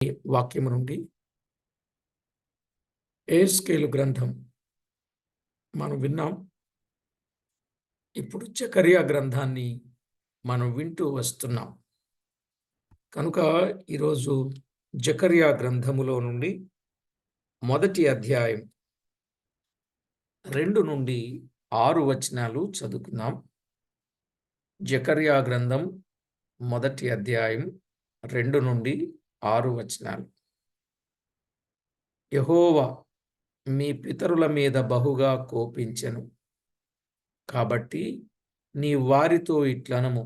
వాక్యము నుండి ఎహెజ్కేలు గ్రంథం మనం విన్నాం. ఇప్పుడు జకర్యా గ్రంథాన్ని మనం వింటూ వస్తున్నాం. కనుక ఈరోజు జకర్యా గ్రంథములో నుండి మొదటి అధ్యాయం 2 నుండి 6 వచనాలు చదువుకుందాం. జకర్యా గ్రంథం మొదటి అధ్యాయం 2 నుండి 6 వచనాలు. యెహోవా మీ పితరుల మీద బహుగా కోపించెను, కాబట్టి నీ వారితో ఇట్లనము,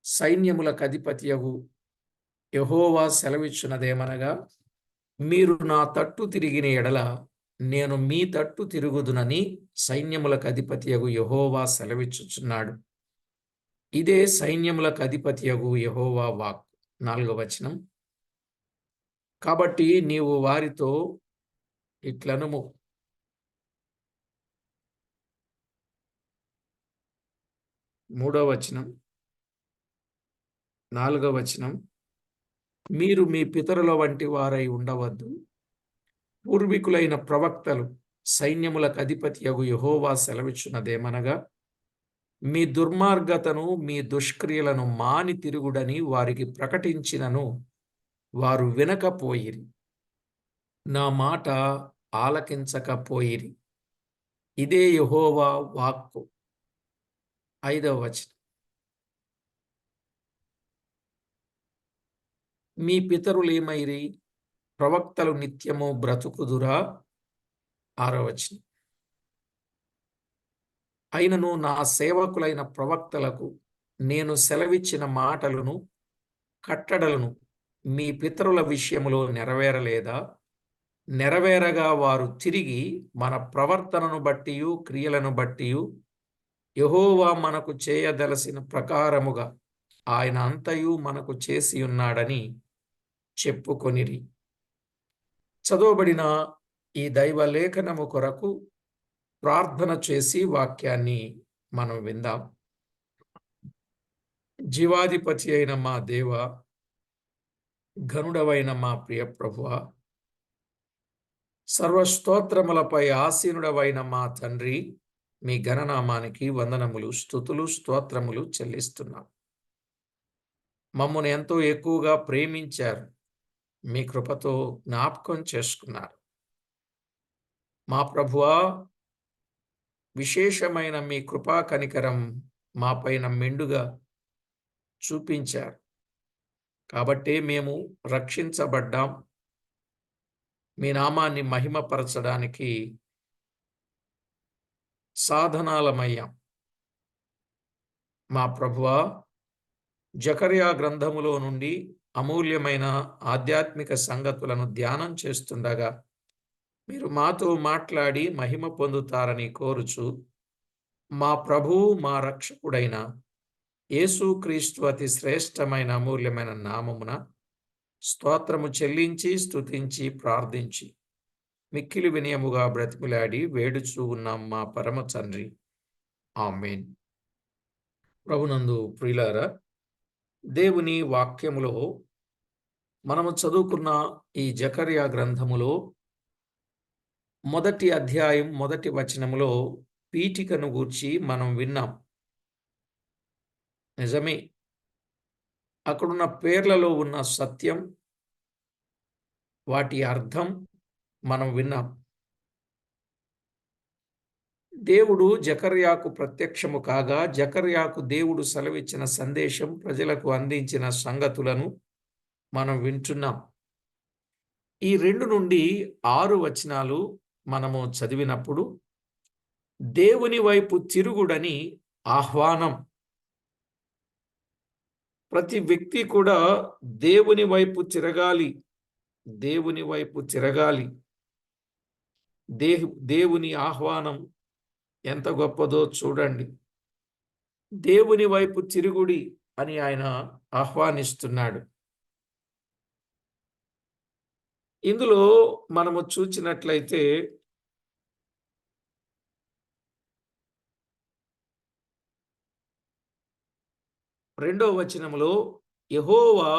సైన్యములకు అధిపతియగు యెహోవా సెలవిచ్చున్నదేమనగా, మీరు నా తట్టు తిరిగిన ఎడల నేను మీ తట్టు తిరుగుదునని సైన్యములకు అధిపతియగు యెహోవా సెలవిచ్చుచున్నాడు. ఇదే సైన్యములకు అధిపతియగు యెహోవా వాక్కు. 4వ వచనం. కాబట్టి నీవు వారితో ఇట్లనుము, 3వ వచనం, 4వ వచనం. మీరు మీ పితరుల వంటి వారై ఉండవద్దు. పూర్వీకులైన ప్రవక్తలు సైన్యములకు అధిపతియగు యెహోవా సెలవిచ్చున్నదేమనగా, మీ దుర్మార్గతను మీ దుష్క్రియలను మాని తిరుగుడని వారికి ప్రకటించినను వారు వినకపోయిరి, నా మాట ఆలకించకపోయిరి. ఇదే యెహోవా వాక్కు. 5వ వచనం. మీ పితరులేమైరి? ప్రవక్తలు నిత్యము బ్రతుకుదురా? 6వ వచనం. అయినను నా సేవకులైన ప్రవక్తలకు నేను సెలవిచ్చిన మాటలను కట్టడలను మీ పితరుల విషయములో నెరవేరలేదా? నెరవేరగా వారు తిరిగి మన ప్రవర్తనను బట్టియు క్రియలను బట్టియు యెహోవా మనకు చేయదలసిన ప్రకారముగా ఆయన అంతయు మనకు చేసి ఉన్నాడని చెప్పుకొనిరి. చదవబడిన ఈ దైవ లేఖనము కొరకు ప్రార్థన చేసి వాక్యాన్ని మనం విందాం. జీవాధిపతి అయిన మా దేవ, ఘనుడవైన మా ప్రియ ప్రభువా, సర్వస్తోత్రములపై ఆసీనుడవైన మా తండ్రి, మీ ఘననామానికి వందనములు, స్తుతులు, స్తోత్రములు చెల్లిస్తున్నాం. మమ్మల్ని ఎంతో ఎక్కువగా ప్రేమించారు, మీ కృపతో జ్ఞాపకం చేసుకున్నారు. మా ప్రభువా, విశేషమైన మీ కృపా కనికరం మా పైన మెండుగా చూపించారు. కాబట్టే మేము రక్షించబడ్డాం, మీ నామాన్ని మహిమపరచడానికి సాధనాలమయ్యాం. మా ప్రభువా, జకర్యా గ్రంథములో నుండి అమూల్యమైన ఆధ్యాత్మిక సంగతులను ధ్యానం చేస్తుండగా మీరు మాతో మాట్లాడి మహిమ పొందుతారని కోరుచు, మా ప్రభువు మా రక్షకుడైన యేసుక్రీస్తు అతి శ్రేష్టమైన అమూల్యమైన నామమున స్తోత్రము చెల్లించి స్తుతించి ప్రార్థించి మిక్కిలి వినయముగా బ్రతిమిలాడి వేడుచూ ఉన్నాం మా పరమ తండ్రి. ఆమేన్. ప్రభునందు ప్రియులారా, దేవుని వాక్యములో మనము చదువుకున్న ఈ జకర్యా గ్రంథములో మొదటి అధ్యాయం మొదటి వచనములో పీఠికను గూర్చి మనం విన్నాం. నిజమే, అక్కడున్న పేర్లలో ఉన్న సత్యం, వాటి అర్థం మనం విన్నాం. దేవుడు జకర్యాకు ప్రత్యక్షము కాగా జకర్యాకు దేవుడు సెలవిచ్చిన సందేశం, ప్రజలకు అందించిన సంగతులను మనం వింటున్నాం. ఈ 2 నుండి 6 వచనాలు మనము చదివినప్పుడు దేవుని వైపు తిరుగుడని ఆహ్వానం. ప్రతి వ్యక్తి కూడా దేవుని వైపు తిరగాలి, దేవుని వైపు తిరగాలి. దేవుని ఆహ్వానం ఎంత గొప్పదో చూడండి. దేవుని వైపు తిరుగుడి అని ఆయన ఆహ్వానిస్తున్నాడు. ఇందులో మనము చూచినట్లయితే 2వ వచనంలో యెహోవా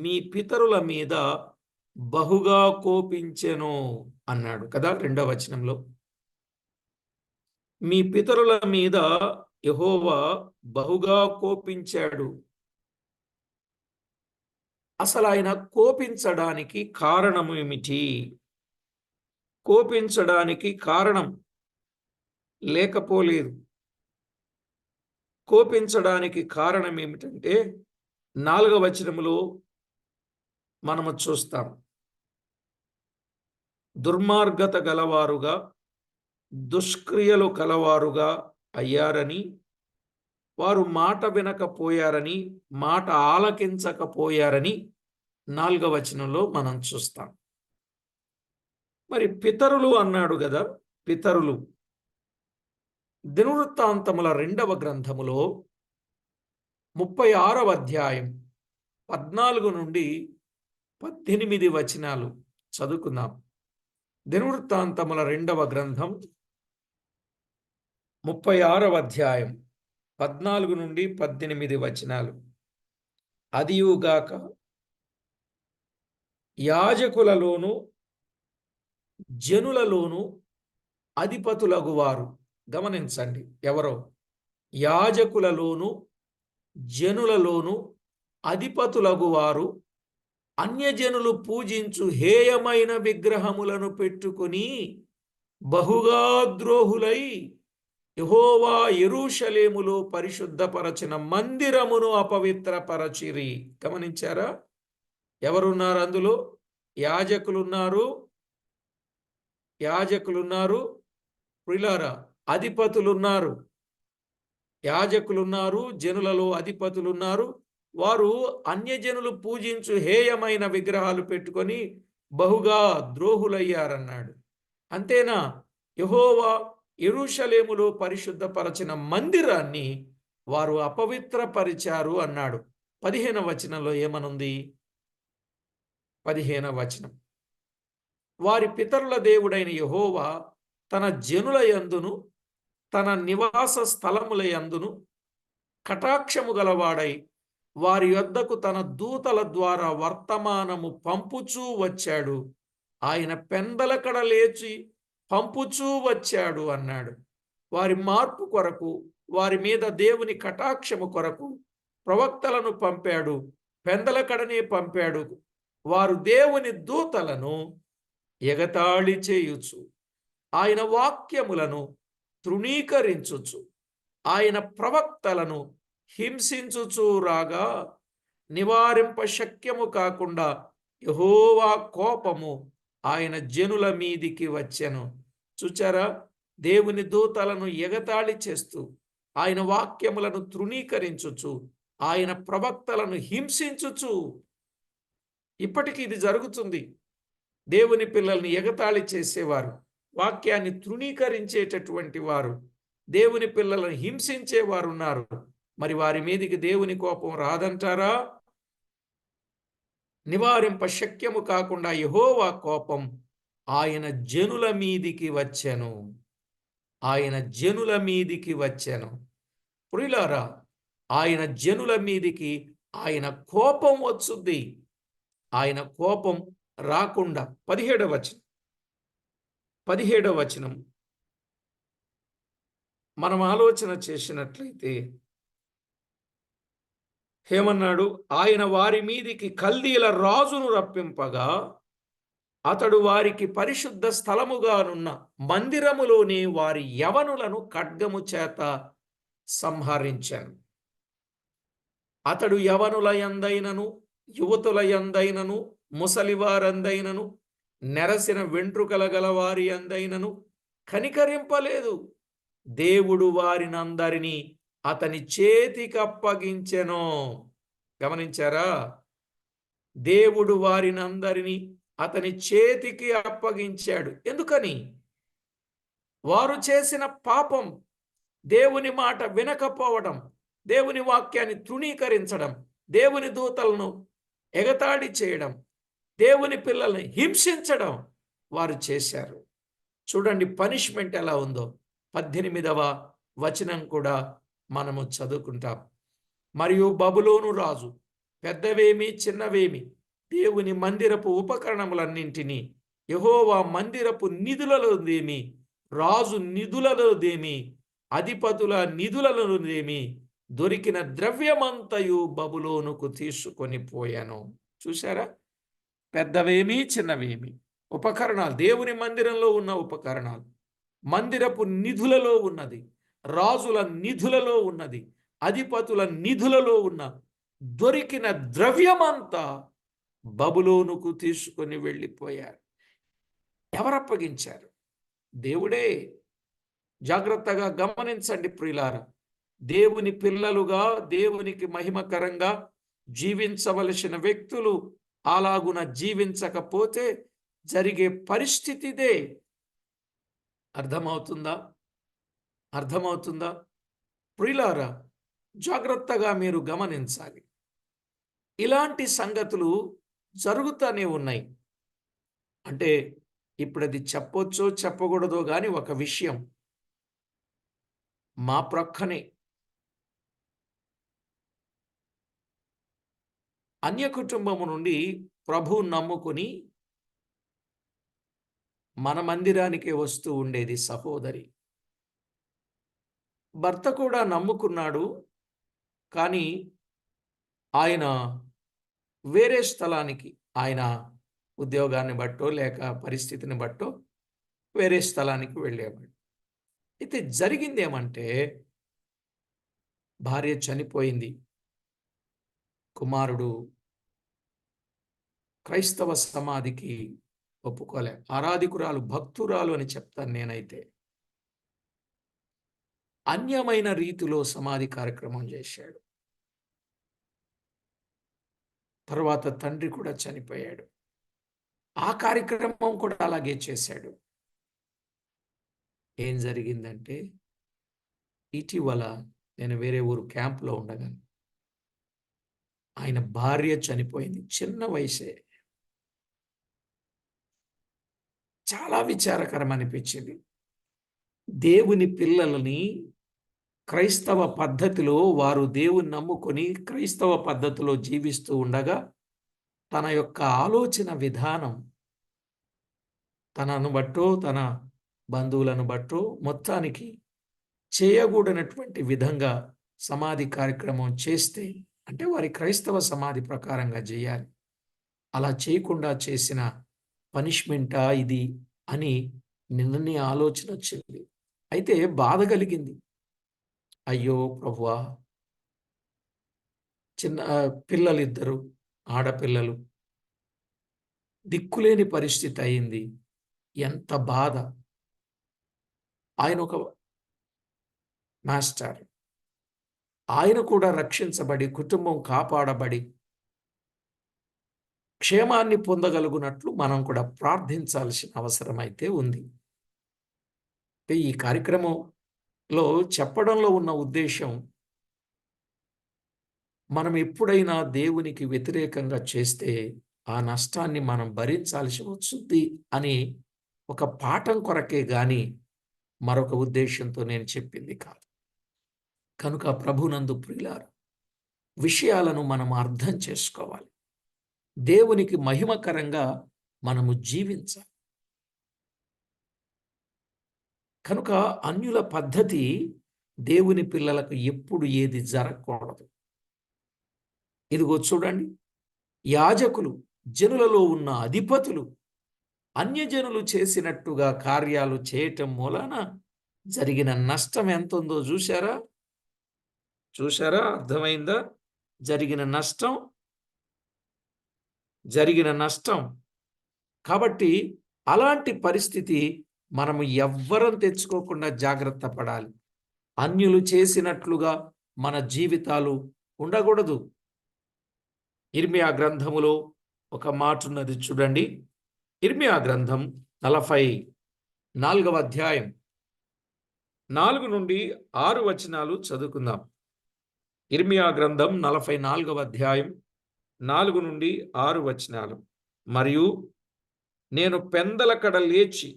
మీ పితరుల మీద బహుగా కోపించెను అన్నాడు కదా. 2వ వచనంలో మీ పితరుల మీద యెహోవా బహుగా కోపించాడు. అసలు ఆయన కోపించడానికి కారణం ఏమిటి? కోపించడానికి కారణం లేకపోలేదు. కోపించడానికి కారణం ఏమిటంటే 4వ వచనంలో మనము చూస్తాం. దుర్మార్గత గలవారుగా దుష్క్రియలు కలవారుగా అయ్యారని, వారు మాట వినకపోయారని, మాట ఆలకించకపోయారని 4వ వచనంలో మనం చూస్తాం. మరి పితరులు అన్నాడు కదా. పితరులు దినవృత్తాంతముల 2వ గ్రంథములో 36వ అధ్యాయం 14 నుండి 18 వచనాలు చదువుకుందాం. దినవృత్తాంతముల 2వ గ్రంథం 36వ అధ్యాయం 14 నుండి 18 వచనాలు. అదియుగాక యాజకులలోను జనులలోను అధిపతులగువారు, గమనించండి, ఎవరో యాజకులలోను జనులలోను అధిపతులగువారు అన్యజనులు పూజించు హేయమైన విగ్రహములను పెట్టుకొని బహుగా ద్రోహులై యెహోవా యెరూషలేములో పరిశుద్ధపరచిన మందిరమును అపవిత్రపరచిరి. గమనించారా? ఎవరున్నారు అందులో? యాజకులున్నారు, ప్రియులారా, అధిపతులున్నారు. యాజకులున్నారు, జనులలో అధిపతులున్నారు. వారు అన్యజనులు పూజించు హేయమైన విగ్రహాలు పెట్టుకొని బహుగా ద్రోహులయ్యారన్నాడు. అంతేనా? యెహోవా యెరూషలేములో పరిశుద్ధపరచిన మందిరాన్ని వారు అపవిత్రపరిచారు అన్నాడు. 15వ వచనంలో ఏమనుంది? 15వ వచనం, వారి పితరుల దేవుడైన యెహోవా తన జనుల యందును తన నివాస స్థలముల యందును కటాక్షము గలవాడై వారి యొద్దకు తన దూతల ద్వారా వర్తమానము పంపుచూ వచ్చాడు. ఆయన పెందలకడ లేచి పంపుచూ వచ్చాడు అన్నాడు. వారి మార్పు కొరకు, వారి మీద దేవుని కటాక్షము కొరకు ప్రవక్తలను పంపాడు, పెందలకడనే పంపాడు. వారు దేవుని దూతలను ఎగతాళి చేయుచు, ఆయన వాక్యములను తృణీకరించుచు, ఆయన ప్రవక్తలను హింసించుచూ రాగా నివారింప శక్యము కాకుండా యెహోవా కోపము ఆయన జనుల మీదికి వచ్చెను. చూచారా? దేవుని దూతలను ఎగతాళి చేస్తూ, ఆయన వాక్యములను తృణీకరించుచు, ఆయన ప్రవక్తలను హింసించుచు, ఇప్పటికీ ఇది జరుగుతుంది. దేవుని పిల్లల్ని ఎగతాళి చేసేవారు, వాక్యాన్ని తృణీకరించేటటువంటి వారు, దేవుని పిల్లలను హింసించేవారు ఉన్నారు. మరి వారి మీదికి దేవుని కోపం రాదంటారా? నివారింప శక్యము కాకుండా యెహోవా కోపం ఆయన జనుల మీదికి వచ్చెను. ఆయన జనుల మీదికి వచ్చెను. ప్రియులారా, ఆయన జనుల మీదికి ఆయన కోపం వచ్చుద్ది. ఆయన కోపం రాకుండా 17వ వచనం మనం ఆలోచన చేసినట్లయితే ఏమన్నాడు? ఆయన వారి మీదికి కల్దీల రాజును రప్పింపగా అతడు వారికి పరిశుద్ధ స్థలముగానున్న మందిరములోని వారి యవనులను ఖడ్గము చేత సంహరించాను. అతడు యవనుల యందైనను యువతుల యందైనను ముసలివారందైనను నెరసిన వెంట్రుకల గల వారి అందైనను కనికరింపలేదు. దేవుడు వారినందరినీ అతని చేతికి అప్పగించెను. గమనించారా? దేవుడు వారినందరినీ అతని చేతికి అప్పగించాడు. ఎందుకని? వారు చేసిన పాపం, దేవుని మాట వినకపోవడం, దేవుని వాక్యాన్ని తృణీకరించడం, దేవుని దూతలను ఎగతాళి చేయడం, దేవుని పిల్లల్ని హింసించడం వారు చేశారు. చూడండి పనిష్మెంట్ ఎలా ఉందో. 18వ వచనం కూడా మనము చదువుకుంటాం. మరియు బబులోను రాజు పెద్దవేమి చిన్నవేమి దేవుని మందిరపు ఉపకరణములన్నింటినీ యెహోవా మందిరపు నిధులలోదేమి రాజు నిధులలోదేమి అధిపతుల నిధులలోదేమి దొరికిన ద్రవ్యమంతయు బబులోనుకు తీసుకొని పోయాను. చూశారా? పెద్దవేమి చిన్నవేమి ఉపకరణాలు, దేవుని మందిరంలో ఉన్న ఉపకరణాలు, మందిరపు నిధులలో ఉన్నది, రాజుల నిధులలో ఉన్నది, అధిపతుల నిధులలో ఉన్న దొరికిన ద్రవ్యమంతా బబులోనుకు తీసుకొని వెళ్ళిపోయారు. ఎవరు అప్పగించారు? దేవుడే. జాగ్రత్తగా గమనించండి ప్రియులారా. దేవుని పిల్లలుగా దేవునికి మహిమకరంగా జీవించవలసిన వ్యక్తులు అలాగున జీవించకపోతే జరిగే పరిస్థితిదే. అర్థమవుతుందా? అర్థమవుతుందా? ప్రియులారా, జాగ్రత్తగా మీరు గమనించాలి. ఇలాంటి సంగతులు జరుగుతూనే ఉన్నాయి. అంటే ఇప్పుడు అది చెప్పొచ్చో చెప్పకూడదో కానీ ఒక విషయం, మా ప్రక్కనే అన్య కుటుంబము నుండి ప్రభువు నమ్ముకుని మన మందిరానికి వస్తూ ఉండేది సహోదరి. భర్త కూడా నమ్ముకున్నాడు, కానీ ఆయన వేరే స్థలానికి, ఆయన ఉద్యోగాన్ని బట్టో లేక పరిస్థితిని బట్టో వేరే స్థలానికి వెళ్ళేవాడు. అయితే జరిగింది ఏమంటే, భార్య చనిపోయింది, కుమారుడు క్రైస్తవ సమాధికి ఒప్పుకోలే. ఆరాధికురాలు, భక్తురాలు అని చెప్తాను నేనైతే. అన్యమైన రీతిలో సమాధి కార్యక్రమం చేశాడు. తర్వాత తండ్రి కూడా చనిపోయాడు. ఆ కార్యక్రమం కూడా అలాగే చేశాడు. ఏం జరిగిందంటే, ఇటీవల నేను వేరే ఊరు క్యాంప్లో ఉండగా ఆయన భార్య చనిపోయింది. చిన్న వయసే. చాలా విచారకరం అనిపించింది. దేవుని పిల్లలని క్రైస్తవ పద్ధతిలో, వారు దేవుని నమ్ముకొని క్రైస్తవ పద్ధతిలో జీవిస్తూ ఉండగా తన యొక్క ఆలోచన విధానం, తనను బట్టో తన బంధువులను బట్టో మొత్తానికి చేయకూడనటువంటి విధంగా సమాధి కార్యక్రమం చేస్తే, అంటే వారి క్రైస్తవ సమాధి ప్రకారంగా చేయాలి, అలా చేయకుండా చేసిన పనిష్మెంటా ఇది అని నిన్ననే ఆలోచన వచ్చింది. అయితే బాధ కలిగింది. అయ్యో ప్రభువా, చిన్న పిల్లలిద్దరు, ఆడపిల్లలు, దిక్కులేని పరిస్థితి అయింది. ఎంత బాధ. ఆయన ఒక మాస్టర్, ఆయన కూడా రక్షించబడి కుటుంబం కాపాడబడి క్షేమాన్ని పొందగలుగునట్లు మనం కూడా ప్రార్థించాల్సిన అవసరం అయితే ఉంది. ఈ కార్యక్రమంలో చెప్పడంలో ఉన్న ఉద్దేశం, మనం ఎప్పుడైనా దేవునికి వ్యతిరేకంగా చేస్తే ఆ నష్టాన్ని మనం భరించాల్సి వస్తుంది అని ఒక పాఠం కొరకే గాని మరొక ఉద్దేశంతో నేను చెప్పింది కాదు. కనుక ప్రభునందు ప్రియులారా, విషయాలను మనం అర్థం చేసుకోవాలి. దేవునికి మహిమకరంగా మనము జీవించాలి. కనుక అన్యుల పద్ధతి దేవుని పిల్లలకు ఎప్పుడు ఏది జరగకూడదు. ఇదిగో చూడండి, యాజకులు, జనులలో ఉన్న అధిపతులు అన్యజనులు చేసినట్టుగా కార్యాలు చేయటం మూలాన జరిగిన నష్టం ఎంత ఉందో చూశారా? అర్థమైందా? జరిగిన నష్టం. కాబట్టి అలాంటి పరిస్థితి మనము ఎవ్వరం తెచ్చుకోకుండా జాగ్రత్త పడాలి. అన్యులు చేసినట్లుగా మన జీవితాలు ఉండకూడదు. ఇర్మియా గ్రంథములో ఒక మాట ఉన్నది చూడండి. ఇర్మియా గ్రంథం 44వ అధ్యాయం 4 నుండి 6 వచనాలు చదువుకుందాం. ఇర్మియా గ్రంథం 44వ అధ్యాయం 4 నుండి 6 వచనాలు. మరియు నేను పెందలకడ లేచి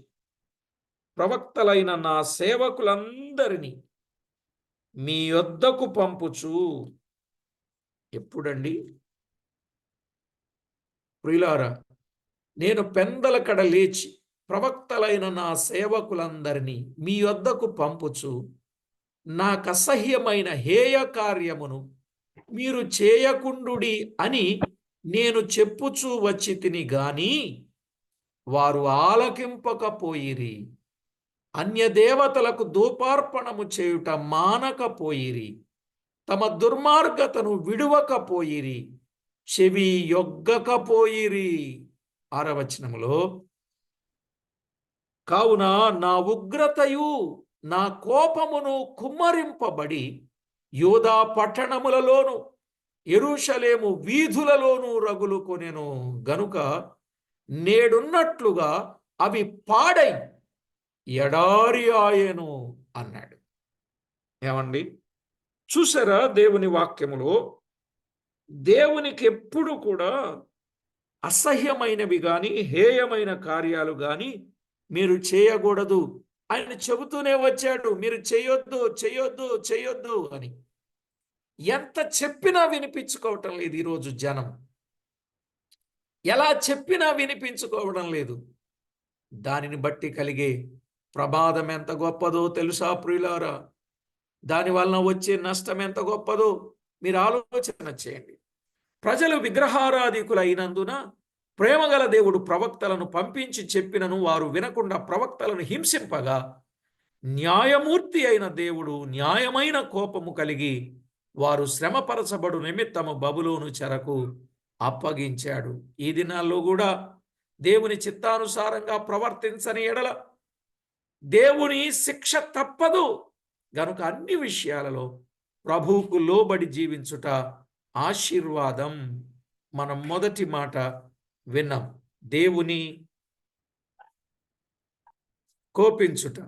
ప్రవక్తలైన నా సేవకులందరినీ మీ యొద్దకు పంపుచు ఎప్పుడండి? ప్రియులారా, నేను పెందల కడ లేచి ప్రవక్తలైన నా సేవకులందరినీ మీ యొద్దకు పంపుచు నాకసహ్యమైన హేయ కార్యమును మీరు చేయకుండుడి అని నేను చెప్పుచూ వచ్చి తిని గాని వారు ఆలకింపకపోయిరి. అన్యదేవతలకు ధూపార్పణము చేయుట మానకపోయిరి. తమ దుర్మార్గతను విడువకపోయిరి. చెవి యొగ్గకపోయిరి. 6వ వచనములో, కావున నా ఉగ్రతయు నా కోపమును కుమ్మరింపబడి యూదా పట్టణములలోను యెరూషలేము వీధులలోను రగులు కొనెను గనుక నేడున్నట్లుగా అవి పాడై ఎడారి ఆయను అన్నాడు. ఏమండి, చూసారా? దేవుని వాక్యములో దేవునికి ఎప్పుడు కూడా అసహ్యమైనవి కానీ హేయమైన కార్యాలు కానీ మీరు చేయకూడదు ఆయన చెబుతూనే వచ్చాడు. మీరు చేయొద్దు చేయొద్దు చేయొద్దు అని. ఎంత చెప్పినా వినిపించుకోవటం లేదు ఈరోజు జనం. ఎలా చెప్పినా వినిపించుకోవడం లేదు. దానిని బట్టి కలిగే ప్రమాదం ఎంత గొప్పదో తెలుసా ప్రియులారా? దాని వలన వచ్చే నష్టం ఎంత గొప్పదో మీరు ఆలోచన చేయండి. ప్రజలు విగ్రహారాధికులైనందున ప్రేమగల దేవుడు ప్రవక్తలను పంపించి చెప్పినను వారు వినకుండా ప్రవక్తలను హింసింపగా న్యాయమూర్తి అయిన దేవుడు న్యాయమైన కోపము కలిగి వారు శ్రమపరచబడు నిమిత్తము బబులోను చెరకు అప్పగించాడు. ఈ దినాల్లో కూడా దేవుని చిత్తానుసారంగా ప్రవర్తించని ఎడల దేవుని శిక్ష తప్పదు. గనుక అన్ని విషయాలలో ప్రభువుకు లోబడి జీవించుట ఆశీర్వాదం. మనం మొదటి మాట విన్నాం, దేవుని కోపించుట.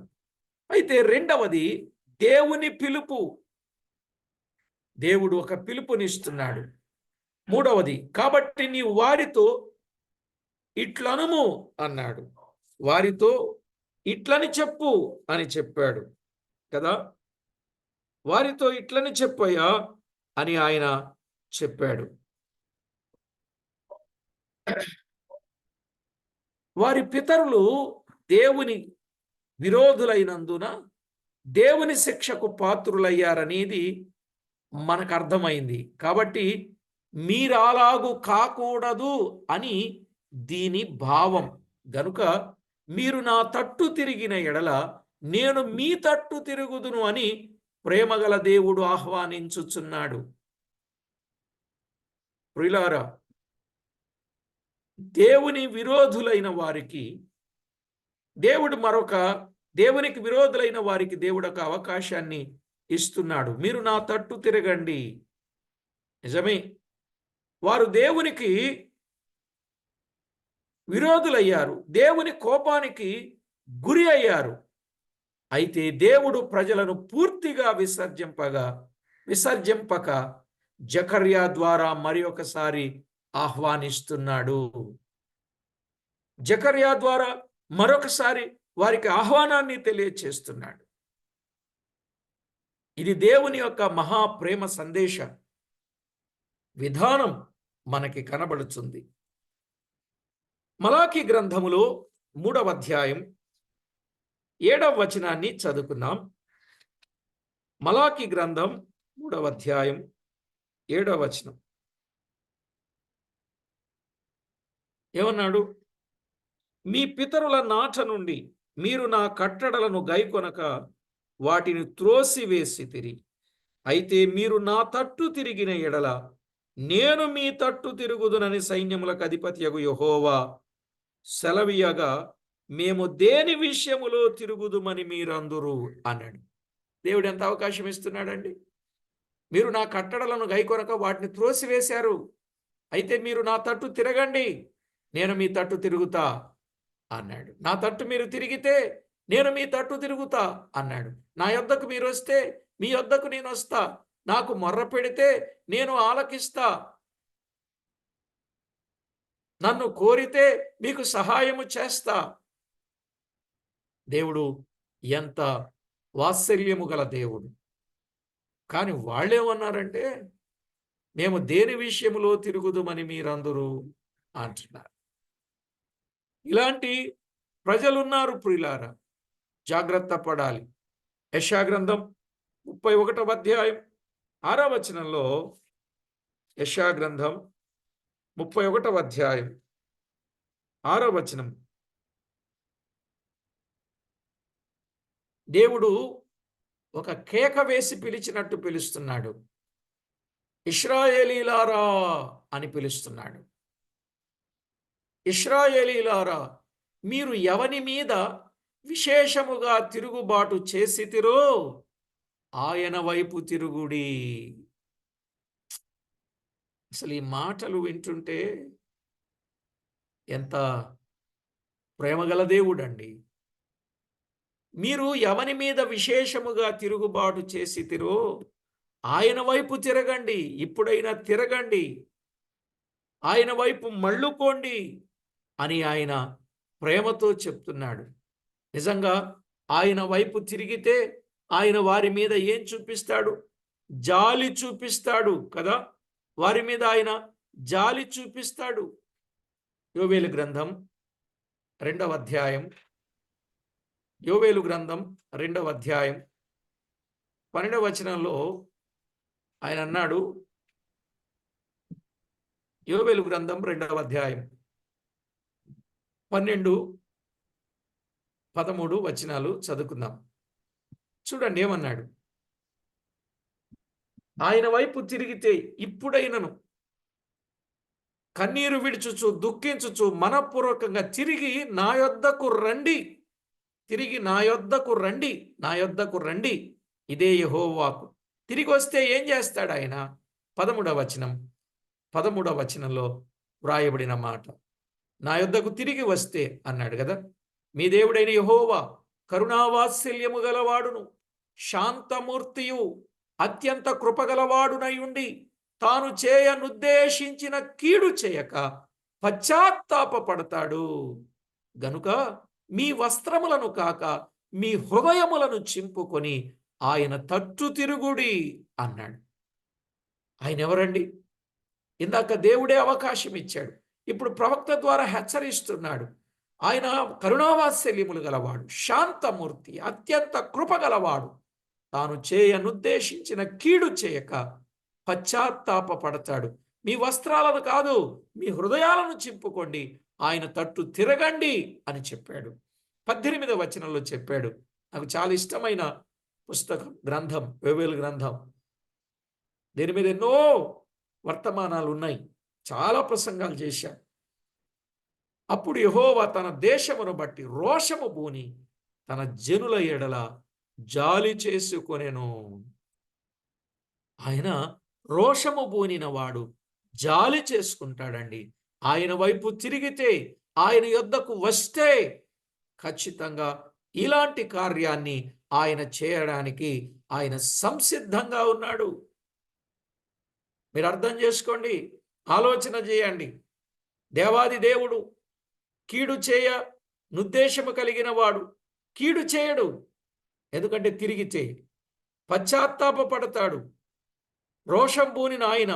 అయితే రెండవది దేవుని పిలుపు. దేవుడు ఒక పిలుపునిస్తున్నాడు. మూడవది, కాబట్టి నీవు వారితో ఇట్లనుము అన్నాడు. వారితో ఇట్లని చెప్పు అని చెప్పాడు కదా. వారితో ఇట్లని చెప్పయ్యా అని ఆయన చెప్పాడు. వారి పితరులు దేవుని విరోధులైనందున దేవుని శిక్షకు పాత్రులయ్యారనేది మనకు అర్థమైంది. కాబట్టి మీరలాగు కాకూడదు అని దీని భావం. గనుక మీరు నా తట్టు తిరిగిన ఎడల నేను మీ తట్టు తిరుగుదును అని ప్రేమగల దేవుడు ఆహ్వానించుచున్నాడు. ప్రియులారా, దేవుని విరోధులైన వారికి దేవునికి విరోధులైన వారికి దేవుడు ఒక అవకాశాన్ని ఇస్తున్నాడు. మీరు నా తట్టు తిరగండి. నిజమే, వారు దేవునికి విరోధులయ్యారు, దేవుని కోపానికి గురి అయ్యారు. అయితే దేవుడు ప్రజలను పూర్తిగా విసర్జింపక జకర్యా ద్వారా మరి ఒకసారి ఆహ్వానిస్తున్నాడు. జకర్యా ద్వారా మరొకసారి వారికి ఆహ్వానాన్ని తెలియచేస్తున్నాడు. ఇది దేవుని యొక్క మహాప్రేమ సందేశ విధానం మనకి కనబడుతుంది. మలాకీ గ్రంథములో 3వ అధ్యాయం 7వ వచనాన్ని చదువుకుందాం. మలాకీ గ్రంథం 3వ అధ్యాయం 7వ వచనం ఏమన్నాడు? మీ పితరుల నాట నుండి మీరు నా కట్టడలను గైకొనక వాటిని త్రోసివేసితిరి. అయితే మీరు నా తట్టు తిరిగిన ఎడల నేను మీ తట్టు తిరుగుదునని సైన్యములకు అధిపతియగు యెహోవా సెలవీయగా మేము దేని విషయములో తిరుగుదుమని మీరందరూ అన్నాడు. దేవుడు ఎంత అవకాశం ఇస్తున్నాడండి. మీరు నా కట్టడలను గైకొనక వాటిని త్రోసివేశారు. అయితే మీరు నా తట్టు తిరగండి, నేను మీ తట్టు తిరుగుతా అన్నాడు. నా తట్టు మీరు తిరిగితే నేను మీ తట్టు తిరుగుతా అన్నాడు. నా యొద్దకు మీరు వస్తే మీ యొద్దకు నేను వస్తా. నాకు మొర్ర పెడితే నేను ఆలకిస్తా. నన్ను కోరితే మీకు సహాయము చేస్తా. దేవుడు ఎంత వాత్సల్యము గల దేవుడు. కానీ వాళ్ళేమన్నారంటే, మేము దేని విషయములో తిరుగుదుమని మీరందరూ అంటున్నారు. ఇలాంటి ప్రజలున్నారు ప్రియులారా, జాగ్రత్త పడాలి. యెషయా గ్రంథం 31వ అధ్యాయం 6వ వచనంలో, యెషయా గ్రంథం 31వ అధ్యాయం 6వ వచనం, దేవుడు ఒక కేక వేసి పిలిచినట్టు పిలుస్తున్నాడు. ఇశ్రాయేలీలారా అని పిలుస్తున్నాడు. ఇశ్రాయేలీలారా, మీరు ఎవని మీద విశేషముగా తిరుగుబాటు చేసితిరో ఆయన వైపు తిరుగుడి. అసలు ఈ మాటలు వింటుంటే ఎంత ప్రేమగల దేవుడండి. మీరు ఎవని మీద విశేషముగా తిరుగుబాటు చేసితిరో ఆయన వైపు తిరగండి. ఇప్పుడైనా తిరగండి, ఆయన వైపు మళ్ళుకోండి అని ఆయన ప్రేమతో చెప్తున్నాడు. నిజంగా ఆయన వైపు తిరిగితే ఆయన వారి మీద ఏం చూపిస్తాడు? జాలి చూపిస్తాడు కదా. వారి మీద ఆయన జాలి చూపిస్తాడు. యోవేలు గ్రంథం 2వ అధ్యాయం, యోవేలు గ్రంథం 2వ అధ్యాయం 12వ వచనంలో ఆయన అన్నాడు, యోవేలు గ్రంథం 2వ అధ్యాయం 12, 13 వచనాలు చదువుకుందాం. చూడండి ఏమన్నాడు. ఆయన వైపు తిరిగితే ఇప్పుడైనను కన్నీరు విడుచుచు దుఃఖించుచు మనపూర్వకంగా తిరిగి నా యొద్దకు రండి, తిరిగి నా యొద్దకు రండి, నా యొద్దకు రండి. ఇదే యెహోవాకు. తిరిగి వస్తే ఏం చేస్తాడు ఆయన? 13వ వచనం, 13వ వచనంలో వ్రాయబడిన మాట, నా యొద్దకు తిరిగి వస్తే అన్నాడు కదా. మీ దేవుడైన యెహోవా కరుణావాత్సల్యము గలవాడును, శాంతమూర్తియు, అత్యంత కృపగలవాడునై ఉండి తాను చేయనుద్దేశించిన కీడు చేయక పశ్చాత్తాపపడతాడు గనుక మీ వస్త్రములను కాక మీ హృదయములను చింపుకొని ఆయన తట్టు తిరుగుడి అన్నాడు. ఆయన ఎవరండి? ఇందాక దేవుడే అవకాశం ఇచ్చాడు, ఇప్పుడు ప్రవక్త ద్వారా హెచ్చరిస్తున్నాడు. ఆయన కరుణావాత్సల్యములు గలవాడు, శాంతమూర్తి, అత్యంత కృపగలవాడు, తాను చేయనుద్దేశించిన కీడు చేయక పశ్చాత్తాపపడతాడు. మీ వస్త్రాలను కాదు, మీ హృదయాలను చింపుకోండి, ఆయన తట్టు తిరగండి అని చెప్పాడు. 18వ వచనంలో చెప్పాడు. నాకు చాలా ఇష్టమైన పుస్తకం, గ్రంథం, యోవేలు గ్రంథం. దీని మీద ఎన్నో వర్తమానాలు ఉన్నాయి, చాలా ప్రసంగాలు చేశాను. అప్పుడు యెహోవా తన దేశమును బట్టి రోషము బూని తన జనుల ఎడల జాలి చేసుకొనెను. ఆయన రోషము బూనిన వాడు జాలి చేసుకుంటాడండి. ఆయన వైపు తిరిగితే, ఆయన యొద్దకు వస్తే ఖచ్చితంగా ఇలాంటి కార్యాన్ని ఆయన చేయడానికి ఆయన సంసిద్ధంగా ఉన్నాడు. మీరు అర్థం చేసుకోండి, ఆలోచన చేయండి. దేవాది దేవుడు కీడు చేయ నుద్దేశము కలిగిన వాడు కీడు చేయడు. ఎందుకంటే తిరిగితే పశ్చాత్తాపపడతాడు. రోషం బూనిన ఆయన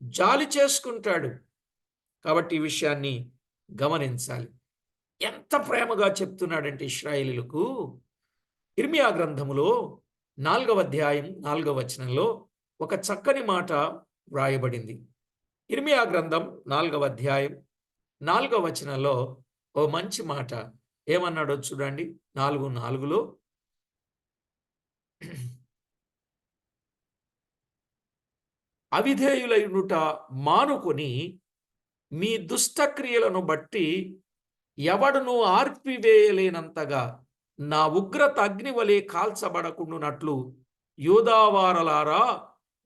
జాలి చేసుకుంటాడు. కాబట్టి ఈ విషయాన్ని గమనించాలి. ఎంత ప్రేమగా చెప్తున్నాడంటే ఇశ్రాయేలీయులకు. ఇర్మియా గ్రంథములో 4వ అధ్యాయం 4వ వచనంలో ఒక చక్కని మాట వ్రాయబడింది. ఇర్మియా గ్రంథం 4వ అధ్యాయం 4వ వచనంలో ఓ మంచి మాట ఏమన్నాడో చూడండి. 4:4లో అవిధేయులైనుట మానుకొని మీ దుష్టక్రియలను బట్టి ఎవడును ఆర్పివేయలేనంతగా నా ఉగ్రత అగ్నివలే కాల్చబడకుండునట్లు యూదావారలారా,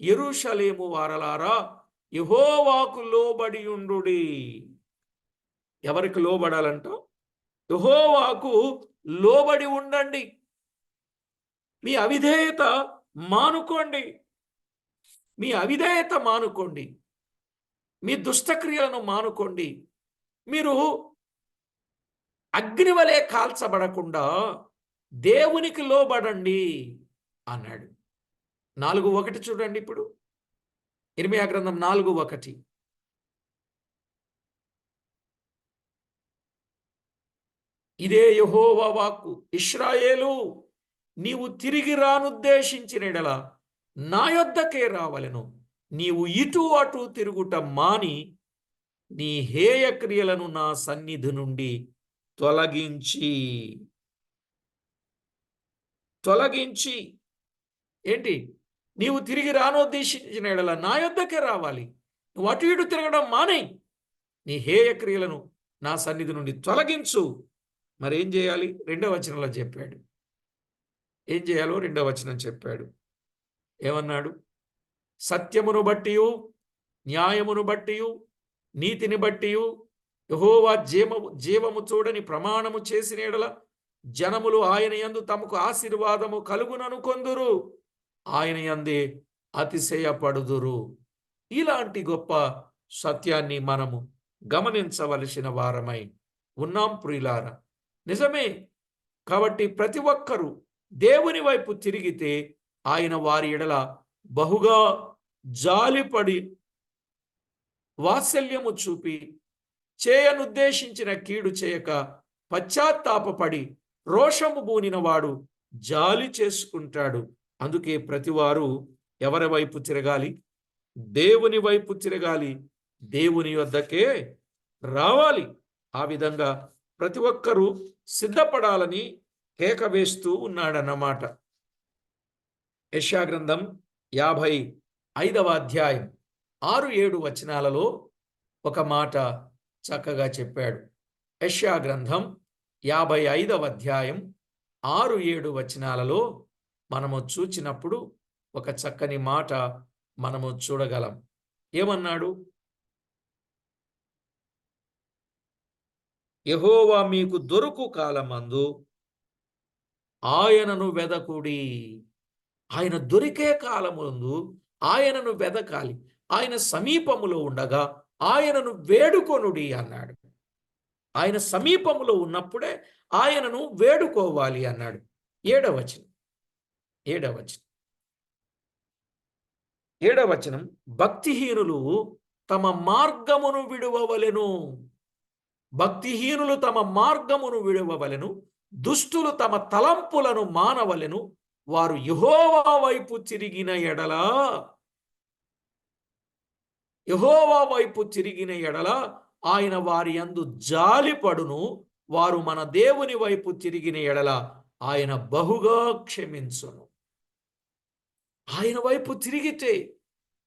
యెరూషలేము వారలారా, యెహోవాకు లోబడియుండుడి. ఎవరికి లోబడాలంట? యెహోవాకు లోబడి ఉండండి. మీ అవిధేయత మానుకోండి, మీ అవిధేయత మానుకోండి, మీ దుష్టక్రియలను మానుకోండి. మీరు అగ్నివలే కాల్చబడకుండా దేవునికి లోబడండి అన్నాడు. 4:1 చూడండి. ఇప్పుడు ఇర్మీయా గ్రంథం 4:1. ఇదే యెహోవా వాక్కు, ఇశ్రాయేలు, నీవు తిరిగి రానుద్దేశించిన యెడల నా యొద్దకే రావలెను. నీవు ఇటు అటు తిరుగుట మాని నీ హేయ క్రియలను నా సన్నిధి నుండి తొలగించి ఏంటి? నీవు తిరిగి రానుద్దేశించిన యెడల నా యొద్దకే రావాలి. నువ్వు అటు ఇటు తిరగడం మానే నీ హేయ క్రియలను నా సన్నిధి నుండి తొలగించు. మరి ఏం చేయాలి? 2వ వచనంలో చెప్పాడు. ఏం చేయాలో 2వ వచనం చెప్పాడు. ఏమన్నాడు? సత్యమును బట్టియు, న్యాయమును బట్టియు, నీతిని బట్టియు, యెహోవా జీవము చూడని ప్రమాణము చేసిన యెడల జనములు ఆయన యందు తమకు ఆశీర్వాదము కలుగుననుకొందురు, ఆయన యందే అతిశయపడుదురు. ఇలాంటి గొప్ప సత్యాన్ని మనము గమనించవలసిన వారమై ఉన్నాం ప్రియులారా. నిజమే. కాబట్టి ప్రతి ఒక్కరూ దేవుని వైపు తిరిగితే ఆయన వారి ఎడల బహుగా జాలిపడి వాత్సల్యము చూపి చేయనుద్దేశించిన కీడు చేయక పశ్చాత్తాపపడి రోషము బూనిన వాడు జాలి చేసుకుంటాడు. అందుకే ప్రతివారు ఎవరి వైపు తిరగాలి? దేవుని వైపు తిరగాలి. దేవుని యొద్దకే రావాలి. ఆ విధంగా ప్రతి ఒక్కరూ సిద్ధపడాలని కేక వేస్తూ ఉన్నాడన్నమాట. యెషయా గ్రంథం 55వ అధ్యాయం 6-7 వచనాలలో ఒక మాట చక్కగా చెప్పాడు. యెషయా గ్రంథం 55వ అధ్యాయం 6-7 వచనాలలో మనము చూచినప్పుడు ఒక చక్కని మాట మనము చూడగలం. ఏమన్నాడు? యెహోవా మీకు దొరుకు కాలమందు ఆయనను వెదకుడి. ఆయన దొరికే కాలమందు ఆయనను వెదకాలి. ఆయన సమీపములో ఉండగా ఆయనను వేడుకొనుడి అన్నాడు. ఆయన సమీపములో ఉన్నప్పుడే ఆయనను వేడుకోవాలి అన్నాడు. 7వ వచనం, భక్తిహీనులు తమ మార్గమును విడువవలెను. భక్తిహీనులు తమ మార్గమును విడువవలెను, దుష్టులు తమ తలంపులను మానవలెను. వారు యెహోవా వైపు తిరిగిన ఎడల ఆయన వారి యందు జాలిపడును. వారు మన దేవుని వైపు తిరిగిన ఎడల ఆయన బహుగా క్షమించును. ఆయన వైపు తిరిగితే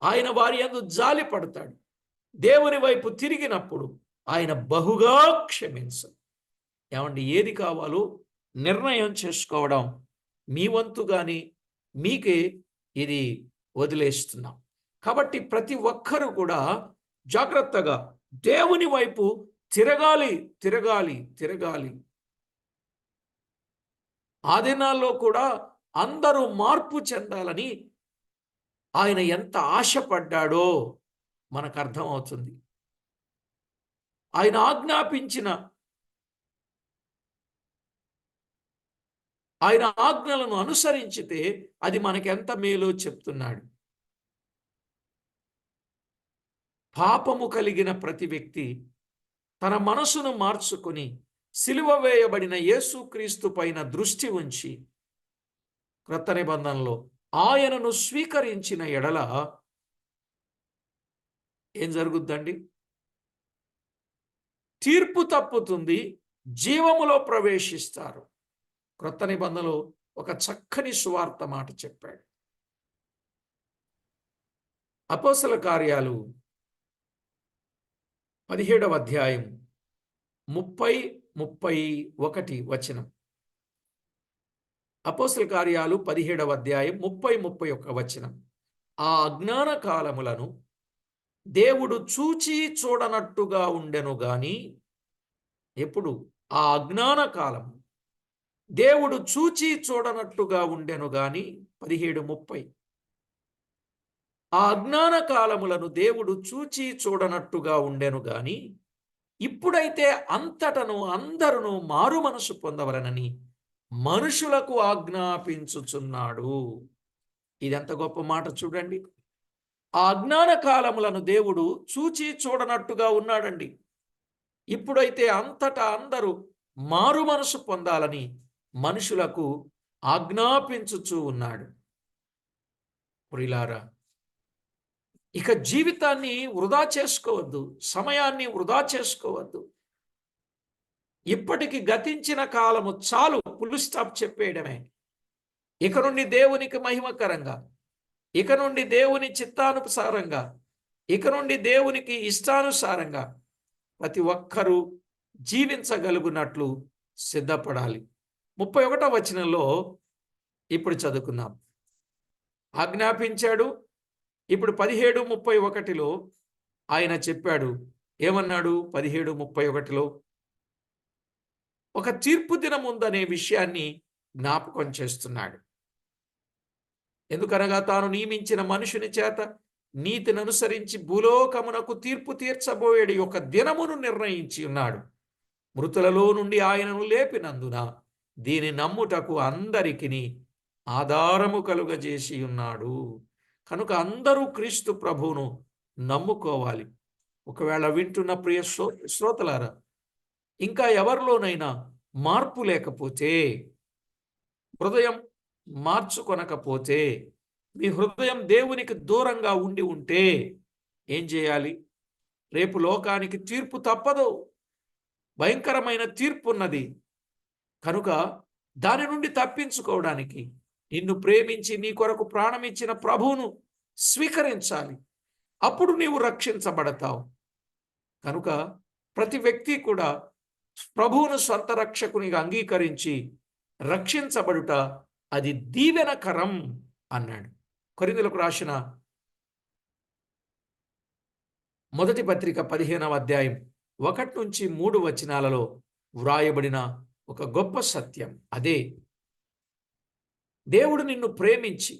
ఆయన వారి యందు జాలి పడతాడు. దేవుని వైపు తిరిగినప్పుడు ఆయన బహుగా క్షమించును. ఏమండి, ఏది కావాలో నిర్ణయం చేసుకోవడం మీ వంతు కానీ మీకే ఇది వదిలేస్తున్నాం. కాబట్టి ప్రతి ఒక్కరూ కూడా జాగ్రత్తగా దేవుని వైపు తిరగాలి. ఆ దినాల్లో కూడా అందరూ మార్పు చెందాలని ఆయన ఎంత ఆశపడ్డాడో మనకు అర్థమవుతుంది. ఆయన ఆయన ఆజ్ఞలను అనుసరించితే అది మనకెంత మేలో చెప్తున్నాడు. పాపము కలిగిన ప్రతి వ్యక్తి తన మనసును మార్చుకొని సిలువ వేయబడిన యేసుక్రీస్తు పైన దృష్టి ఉంచి క్రొత్త నిబంధనలో ఆయనను స్వీకరించిన ఎడల ఏం జరుగుద్దండి? తీర్పు తప్పుతుంది, జీవములో ప్రవేశిస్తారు. క్రొత్త నిబంధనలో ఒక చక్కని సువార్త మాట చెప్పాడు. అపోస్తల కార్యాలు 17వ అధ్యాయం 30-31 వచనం. అపోస్తల కార్యాలు 17వ అధ్యాయం 30-31 వచనం. ఆ అజ్ఞాన కాలములను దేవుడు చూచి చూడనట్టుగా ఉండెను గాని, ఎప్పుడు? ఆ అజ్ఞాన కాలము దేవుడు చూచి చూడనట్టుగా ఉండెను గాని, 17:30. ఆ అజ్ఞాన కాలములను దేవుడు చూచి చూడనట్టుగా ఉండెను గాని, ఇప్పుడైతే అంతటను అందరును మారు మనసు పొందవలనని మనుషులకు ఆజ్ఞాపించుచున్నాడు. ఇదెంత గొప్ప మాట చూడండి. ఆ అజ్ఞాన కాలములను దేవుడు చూచి చూడనట్టుగా ఉన్నాడండి. ఇప్పుడైతే అంతటా అందరూ మారు మనసు పొందాలని మనుషులకు ఆజ్ఞాపించుచూ ఉన్నాడు. ప్రియులారా, ఇక జీవితాన్ని వృధా చేసుకోవద్దు, సమయాన్ని వృధా చేసుకోవద్దు. ఇప్పటికి గతించిన కాలము చాలు, ఫుల్ స్టాప్ చెప్పేయడమే. ఇక నుండి దేవునికి మహిమకరంగా, ఇక నుండి దేవుని చిత్తానుసారంగా, ఇక నుండి దేవునికి ఇష్టానుసారంగా ప్రతి ఒక్కరూ జీవించగలుగునట్లు సిద్ధపడాలి. 31వ వచనంలో ఇప్పుడు చదువుకుందాం. ఆజ్ఞాపించాడు. ఇప్పుడు 17:31లో ఆయన చెప్పాడు. ఏమన్నాడు? 17:31లో ఒక తీర్పు దినం ఉందనే విషయాన్ని జ్ఞాపకం చేస్తున్నాడు. ఎందుకనగా తాను నియమించిన మనుషుని చేత నీతిని అనుసరించి భూలోకమునకు తీర్పు తీర్చబోయేడు ఒక దినమును నిర్ణయించి ఉన్నాడు. మృతులలో నుండి ఆయనను లేపినందున దీని నమ్ముటకు అందరికిని ఆధారము కలుగజేసి ఉన్నాడు. కనుక అందరూ క్రీస్తు ప్రభువును నమ్ముకోవాలి. ఒకవేళ వింటున్న ప్రియ శ్రోతలారా, ఇంకా ఎవరిలోనైనా మార్పు లేకపోతే, హృదయం మార్చుకొనకపోతే, మీ హృదయం దేవునికి దూరంగా ఉండి ఉంటే ఏం చేయాలి? రేపు లోకానికి తీర్పు తప్పదు. భయంకరమైన తీర్పు ఉన్నది. కనుక దాని నుండి తప్పించుకోవడానికి నిన్ను ప్రేమించి నీ కొరకు ప్రాణమిచ్చిన ప్రభువును స్వీకరించాలి. అప్పుడు నీవు రక్షించబడతావు. కనుక ప్రతి వ్యక్తి కూడా ప్రభువును సొంత రక్షకునిగా అంగీకరించి రక్షించబడుట అది దీవెనకరం అన్నాడు. కొరింథీయులకు రాసిన మొదటి పత్రిక 15వ అధ్యాయం 1-3 వచనాలలో వ్రాయబడిన ఒక గొప్ప సత్యం అదే. దేవుడు నిన్ను ప్రేమించి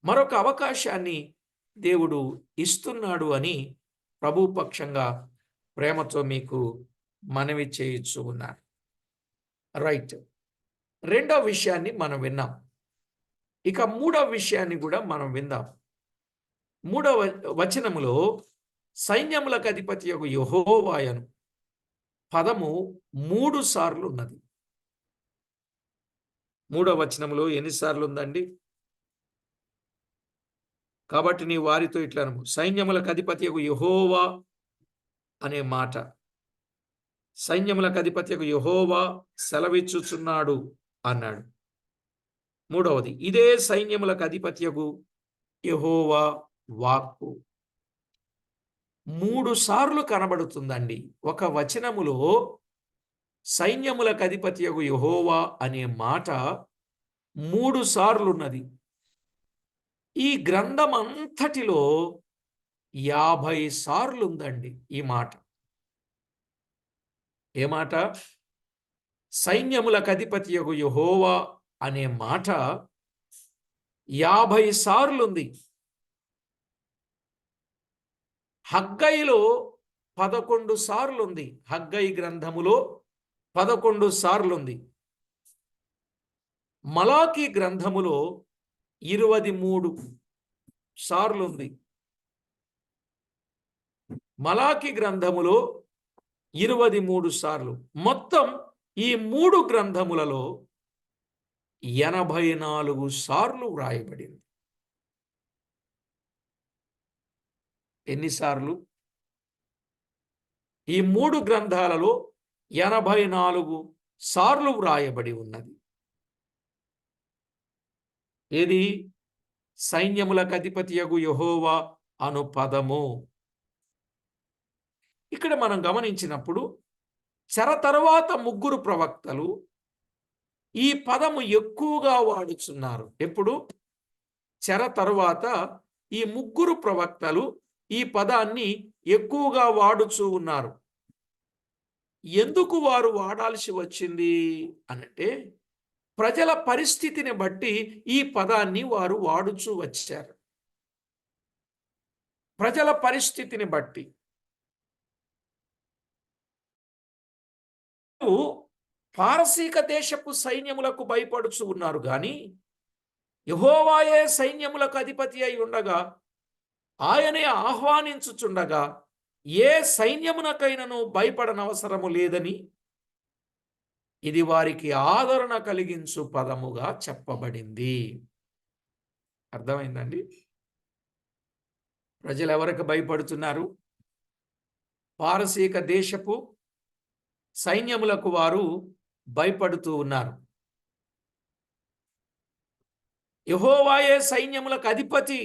మరొక అవకాశాన్ని దేవుడు ఇస్తున్నాడు అని ప్రభు పక్షంగా ప్రేమతో మీకు మనవి చేయించు ఉన్నారు. రైట్. రెండవ విషయాన్ని మనం విన్నాం. ఇక మూడవ విషయాన్ని కూడా మనం విందాం. 3వ వచనములో సైన్యములకు అధిపతియగు యెహోవాయను పదము 3 సార్లు ఉన్నది. 3వ వచనంలో ఎన్నిసార్లు ఉందండి? కాబట్టి నీ వారితో ఇట్లను, సైన్యములకు అధిపతియగు యెహోవా అనే మాట, సైన్యములకు అధిపతియగు యెహోవా సెలవిచ్చుచున్నాడు అన్నాడు. మూడవది, ఇదే సైన్యములకు అధిపతియగు యెహోవా వాక్కు. 3 సార్లు కనబడుతుందండి. ఒక వచనములో సైన్యములకు అధిపతియగు యెహోవా అనే మాట 3 సార్లు ఉన్నది. ఈ గ్రంథం అంతటిలో 50 సార్లు ఉందండి ఈ మాట. ఏ మాట? సైన్యములకు అధిపతియగు యెహోవా అనే మాట 50 సార్లు ఉంది. హగ్గయిలో 11 సార్లు ఉంది. హగ్గయి గ్రంథములో 11 సార్లు ఉంది. మలాకీ గ్రంథములో 23 సార్లు ఉంది. మలాకీ గ్రంథములో 23 సార్లు. మొత్తం ఈ 3 గ్రంథములలో 84 సార్లు వ్రాయబడింది. ఎన్నిసార్లు? ఈ 3 గ్రంథాలలో 84 సార్లు వ్రాయబడి ఉన్నది. ఏది? సైన్యములకు అధిపతియగు యెహోవా అను పదము. ఇక్కడ మనం గమనించినప్పుడు చెర తరువాత 3 ప్రవక్తలు ఈ పదము ఎక్కువగా వాడుచున్నారు. ఎప్పుడు? చెర తరువాత ఈ 3 ప్రవక్తలు ఈ పదాన్ని ఎక్కువగా వాడుచూ ఉన్నారు. ఎందుకు వారు వాడాల్సి వచ్చింది అనంటే, ప్రజల పరిస్థితిని బట్టి ఈ పదాన్ని వారు వాడుచూ వచ్చారు. ప్రజల పరిస్థితిని బట్టి పారసీక దేశపు సైన్యములకు భయపడుచు ఉన్నారు గాని యెహోవాయే సైన్యములకు అధిపతి అయి ఉండగా ఆయనే ఆహ్వానించుచుండగా ఏ సైన్యమునకైనను భయపడనవసరము లేదని ఇది వారికి ఆదరణ కలిగించు పదముగా చెప్పబడింది. అర్థమైందండి? ప్రజలు ఎవరికి భయపడుతున్నారు? పారసీక దేశపు సైన్యములకు వారు భయపడుతూ ఉన్నారు. యెహోవాయే సైన్యములకు అధిపతి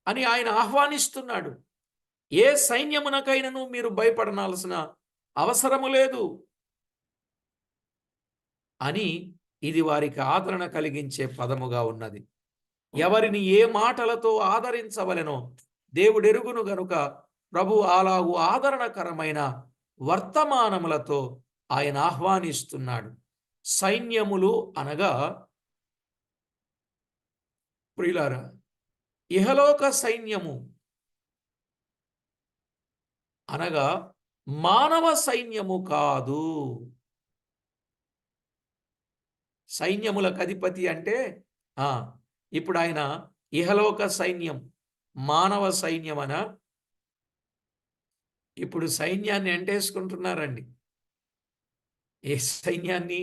అని ఆయన ఆహ్వానిస్తున్నాడు. ఏ సైన్యమునకైనను మీరు భయపడనాల్సిన అవసరము లేదు అని ఇది వారికి ఆదరణ కలిగించే పదముగా ఉన్నది. ఎవరిని ఏ మాటలతో ఆదరించవలెనో దేవుడెరుగును గనుక ప్రభు అలాగు ఆదరణకరమైన వర్తమానములతో ఆయన ఆహ్వానిస్తున్నాడు. సైన్యములు అనగా ప్రియులారా, ఇహలోక సైన్యము అనగా మానవ సైన్యము కాదు. సైన్యములకు అధిపతి అంటే ఇప్పుడు ఆయన ఇహలోక సైన్యం, మానవ సైన్యమన. ఇప్పుడు సైన్యాన్ని వెంటేసుకుంటున్నారండి. ఏ సైన్యాన్ని?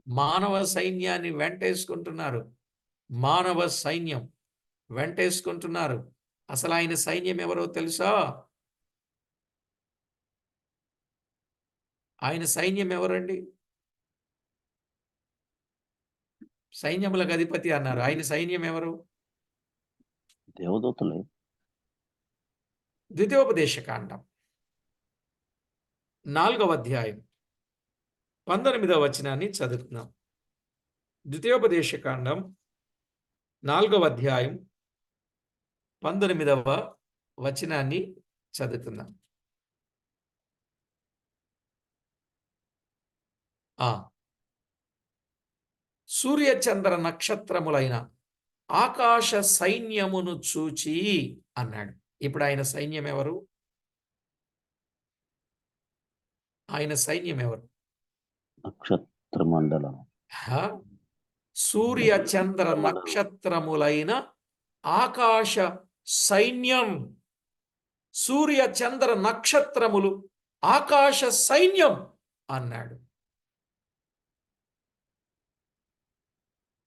మానవ సైన్యాన్ని వెంటేసుకుంటున్నారు. మానవ సైన్యం వెంటేసుకుంటున్నారు. అసలు ఆయన సైన్యం ఎవరో తెలుసా? ఆయన సైన్యం ఎవరండి? సైన్యములకు అధిపతి అన్నారు. ఆయన సైన్యం ఎవరు? దేవదూతలే. ద్వితీయోపదేశకాండం 4వ అధ్యాయం 19వ వచనాన్ని చదువుతున్నాం. ద్వితీయోపదేశకాండం 4వ అధ్యాయం 19వ వచనాన్ని చదువుతున్నాం. సూర్యచంద్ర నక్షత్రములైన ఆకాశ సైన్యమును చూచి అన్నాడు. ఇప్పుడు ఆయన సైన్యం ఎవరు? ఆయన సైన్యం ఎవరు? నక్షత్ర మండలం. సూర్య చంద్ర నక్షత్రములైన ఆకాశ సైన్యం. సూర్య చంద్ర నక్షత్రములు ఆకాశ సైన్యం అన్నాడు.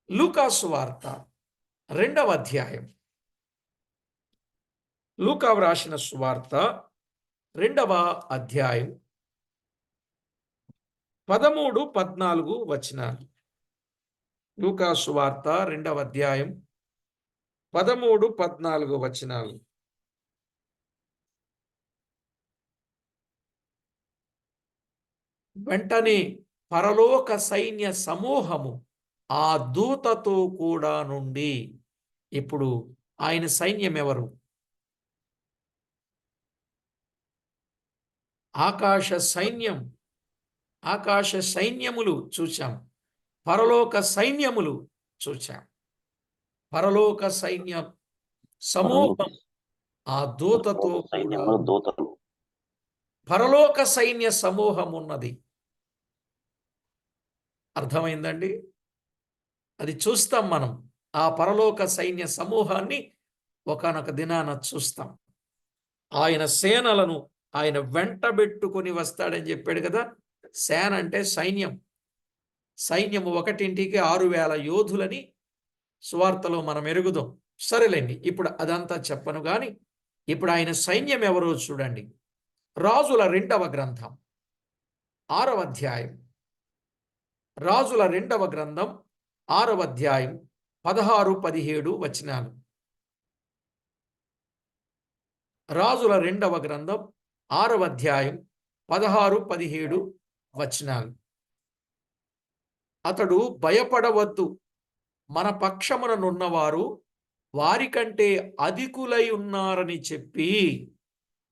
లూకా సువార్త 2వ అధ్యాయం. లూకా వ్రాసిన సువార్త 2వ అధ్యాయం 13-14 వచనాలు. లూకా సువార్త 2వ అధ్యాయం 13-14 వచనాలు. వెంటనే పరలోక సైన్య సమూహము ఆ దూతతో కూడా నుండి. ఇప్పుడు ఆయన సైన్యం ఎవరు? ఆకాశ సైన్యం. ఆకాశ సైన్యములు చూచాం, పరలోక సైన్యములు చూచాం. పరలోక సైన్య సమూహం ఆ దూతతో దూతలు. పరలోక సైన్య సమూహం ఉన్నది. అర్థమైందండి? అది చూస్తాం మనం. ఆ పరలోక సైన్య సమూహాన్ని ఒకానొక దినాన చూస్తాం. ఆయన సేనలను ఆయన వెంటబెట్టుకొని వస్తాడని చెప్పాడు కదా. సేన అంటే సైన్యం. సైన్యము 1:6,000 యోధులని సువార్తలో మనం ఎరుగుదాం. సరేలేండి, ఇప్పుడు అదంతా చెప్పను గాని ఇప్పుడు ఆయన సైన్యం ఎవరో చూడండి. రాజుల 2వ గ్రంథం 6వ అధ్యాయం. రాజుల 2వ గ్రంథం 6వ అధ్యాయం 16-17 వచనాలు. రాజుల 2వ గ్రంథం 6వ అధ్యాయం 16-17 వచనాలు. అతడు భయపడవద్దు, మన పక్షముననున్నవారు వారికంటే అధికులై ఉన్నారని చెప్పి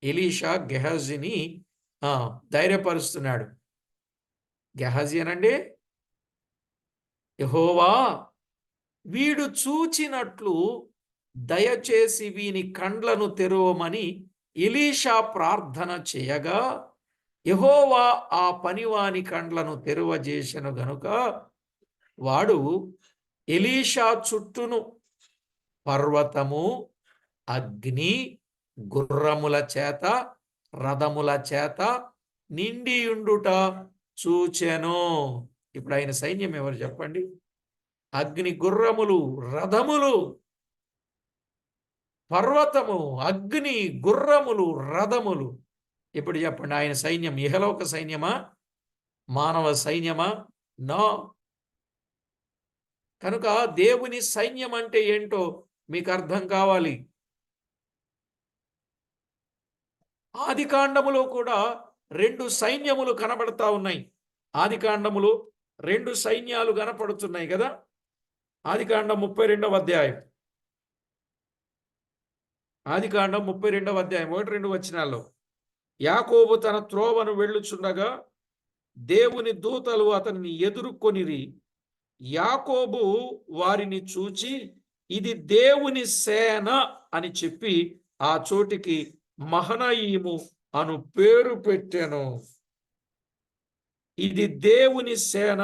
ఎలీషా గెహజీని ధైర్యపరుస్తున్నాడు. గెహజీ అనండి, యెహోవా వీడు చూచినట్లు దయచేసి వీని కండ్లను తెరవమని ఎలీషా ప్రార్థన చేయగా యెహోవా ఆ పనివాని కండ్లను తెరవజేసెను గనుక వాడు ఎలీషా చుట్టూను పర్వతము అగ్ని గుర్రముల చేత రథముల చేత నిండియుండుట చూచెను. ఇప్పుడు ఆయన సైన్యం ఎవరు చెప్పండి? అగ్ని గుర్రములు, రథములు, పర్వతము, అగ్ని గుర్రములు, రథములు. ఇప్పుడు చెప్పండి, ఆయన సైన్యం ఇహలోక సైన్యమా, మానవ సైన్యమా? నో. కనుక దేవుని సైన్యం అంటే ఏంటో మీకు అర్థం కావాలి. ఆదికాండములో కూడా 2 సైన్యములు కనబడతా ఉన్నాయి. ఆదికాండములో 2 సైన్యాలు కనపడుతున్నాయి కదా. ఆదికాండం 32వ అధ్యాయం, ఆదికాండం 32వ అధ్యాయం 1-2 వచనాల్లో, యాకోబు తన త్రోవను వెళ్ళుచుండగా దేవుని దూతలు అతనిని ఎదుర్కొనిరి. యాకోబు వారిని చూచి ఇది దేవుని సేన అని చెప్పి ఆ చోటికి మహనయీము అను పేరు పెట్టెను. ఇది దేవుని సేన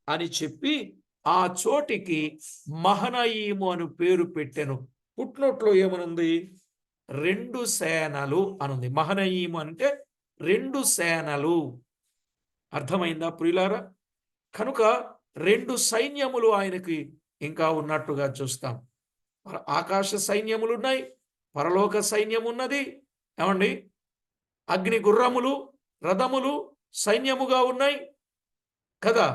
అని చెప్పి ఆ చోటికి మహనయీము అను పేరు పెట్టెను. పుట్నోట్లో ఏమనుంది? 2 సేనలు అనుంది. మహనయీము అంటే 2 సేనలు. అర్థమైందా ప్రియులారా? కనుక 2 సైన్యములు ఆయనకి ఇంకా ఉన్నట్టుగా చూస్తాం. ఆకాశ సైన్యములు ఉన్నాయి, పరలోక సైన్యం ఉన్నది. ఏమండి? అగ్ని గుర్రములు, రథములు సైన్యముగా ఉన్నాయి కదా.